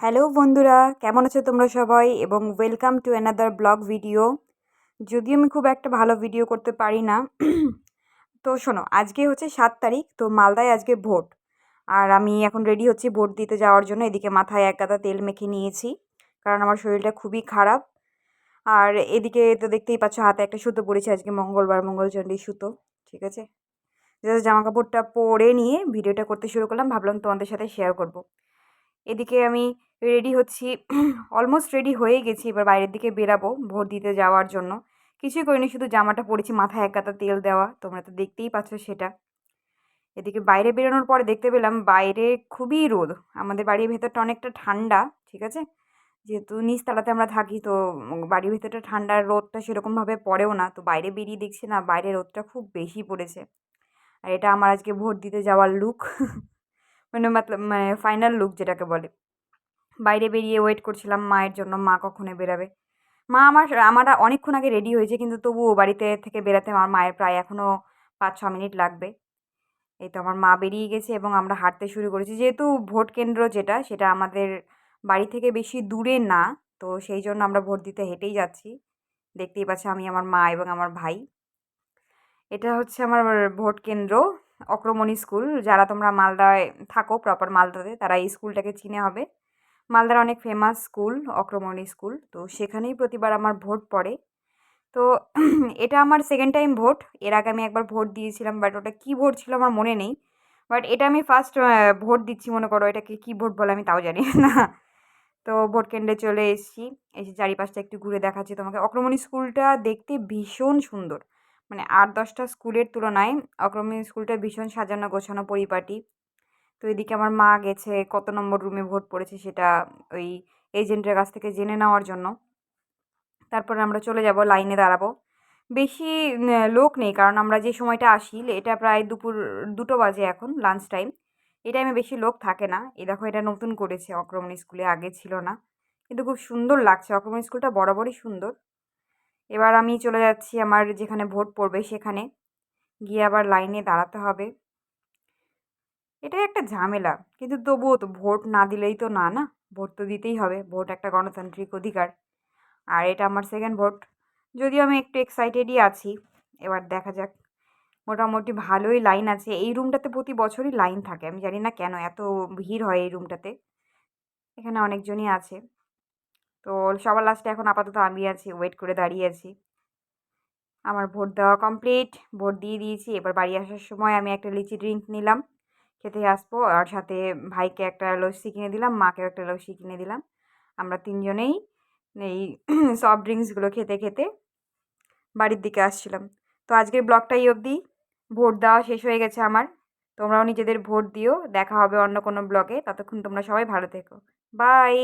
Hello বন্ধুরা, কেমন আছো তোমরা সবাই এবং welcome to another blog video. যদিও আমি খুব একটা ভালো ভিডিও করতে পারি না। তো শোনো, আজকে হচ্ছে 7 তারিখ, তো মালদায় আজকে ভোট। আর আমি এখন রেডি হচ্ছি ভোট দিতে যাওয়ার জন্য। এদিকে মাথায় এক গাদা তেল মেখে নিয়েছি, কারণ আমার শরীরটা খুবই খারাপ। আর এদিকে তো দেখতেই পাচ্ছ, হাতে একটা সুতো পরেছি, আজকে মঙ্গলবার, মঙ্গলচণ্ডী সুতো। ঠিক আছে, জাস্ট জামা কাপড়টা পরে নিয়ে ভিডিওটা করতে শুরু করলাম, ভাবলাম তোমাদের সাথে শেয়ার করব। এদিকে আমি রেডি হচ্ছি, অলমোস্ট রেডি হয়ে গেছি। এবার বাইরের দিকে বেরাবো ভোট দিতে যাওয়ার জন্য। কিছুই করিনি, শুধু জামাটা পরেছি, মাথায় এক গাদা তেল দেওয়া, তোমরা তো দেখতেই পাচ্ছ সেটা। এদিকে বাইরে বেরোনোর পরে দেখতে পেলাম বাইরে খুবই রোদ। আমাদের বাড়ির ভেতরটা অনেকটা ঠান্ডা, ঠিক আছে, যেহেতু নিচতলাতে আমরা থাকি, তো বাড়ির ভেতরটা ঠান্ডা, রোদটা সেরকমভাবে পড়েও না। তো বাইরে বেরিয়ে দেখছি না, বাইরে রোদটা খুব বেশি পড়েছে। আর এটা আমার আজকে ভোট দিতে যাওয়ার লুক। মানে ফাইনাল লুক যেটাকে বলে। বাইরে বেরিয়ে ওয়েট করছিলাম মায়ের জন্য, মা কখনো বেরাবে। মা আমরা অনেকক্ষণ আগে রেডি হয়েছে, কিন্তু তবুও বাড়িতে থেকে বেরাতে আমার মায়ের প্রায় এখনও 5-6 মিনিট লাগবে। এই তো আমার মা বেরিয়ে গেছে এবং আমরা হাঁটতে শুরু করেছি। যেহেতু ভোট কেন্দ্র যেটা, সেটা আমাদের বাড়ি থেকে বেশি দূরে না, তো সেই জন্য আমরা ভোট দিতে হেঁটেই যাচ্ছি। দেখতেই পাচ্ছি আমি, আমার মা এবং আমার ভাই। এটা হচ্ছে আমার ভোট কেন্দ্র, অক্রমণী স্কুল। যারা তোমরা মালদায় থাকো, প্রপার মালদাতে, তারা এই স্কুলটাকে চিনে হবে। মালদার অনেক ফেমাস স্কুল অক্রমণী স্কুল, তো সেখানেই প্রতিবার আমার ভোট পড়ে। তো এটা আমার সেকেন্ড টাইম ভোট। এর আগে আমি একবার ভোট দিয়েছিলাম, বাট ওটা কী ভোট ছিল আমার মনে নেই। বাট এটা আমি ফার্স্ট ভোট দিচ্ছি, মনে করো এটাকে কী ভোট বলে আমি তাও জানি না। তো ভোট কেন্দ্রে চলে এসেছি, এসে চারিপাশটা একটু ঘুরে দেখাচ্ছি তোমাকে। অক্রমণী স্কুলটা দেখতে ভীষণ সুন্দর, মানে 8-10টা স্কুলের তুলনায় অক্রমণী স্কুলটা ভীষণ সাজানো গোছানো পরিপাটি। তো এদিকে আমার মা গেছে কত নম্বর রুমে ভোট পড়েছে সেটা ওই এজেন্টের কাছ থেকে জেনে নেওয়ার জন্য। তারপরে আমরা চলে যাব, লাইনে দাঁড়াবো। বেশি লোক নেই, কারণ আমরা যে সময়টা আসি, এটা প্রায় দুপুর 2টো বাজে, এখন লাঞ্চ টাইম। এই টাইমে বেশি লোক থাকে না। এই দেখো, এটা নতুন করেছে অক্রমণী স্কুলে, আগে ছিল না। কিন্তু খুব সুন্দর লাগছে, অক্রমণী স্কুলটা বরাবরই সুন্দর। এবার আমি চলে যাচ্ছি আমার যেখানে ভোট পড়বে সেখানে, গিয়ে আবার লাইনে দাঁড়াতে হবে। এটাই একটা ঝামেলা, কিন্তু তবুও তো ভোট না দিলেই তো না, না, ভোট তো দিতেই হবে। ভোট একটা গণতান্ত্রিক অধিকার। আর এটা আমার সেকেন্ড ভোট, যদিও আমি একটু এক্সাইটেডই আছি। এবার দেখা যাক। মোটামুটি ভালোই লাইন আছে এই রুমটাতে, প্রতি বছরই লাইন থাকে, আমি জানি না কেন এত ভিড় হয় এই রুমটাতে। এখানে অনেকজনই আছে। তো সবার লাস্টে এখন আপাতত আমি আছি, ওয়েট করে দাঁড়িয়ে আছি। আমার ভোট দেওয়া কমপ্লিট, ভোট দিয়ে দিয়েছি। এবার বাড়ি আসার সময় আমি একটা লিচি ড্রিঙ্ক নিলাম, খেতে আসবো। আর সাথে ভাইকে একটা লস্যি কিনে দিলাম, মাকেও একটা লস্যি কিনে দিলাম। আমরা তিনজনেই এই সফট ড্রিঙ্কসগুলো খেতে খেতে বাড়ির দিকে আসছিলাম। তো আজকের ব্লগটা এই অবধি। ভোট দেওয়া শেষ হয়ে গেছে আমার। তোমরাও নিজেদের ভোট দিও। দেখা হবে অন্য কোনো ব্লগে। ততক্ষণ তোমরা সবাই ভালো থেকো। বাই।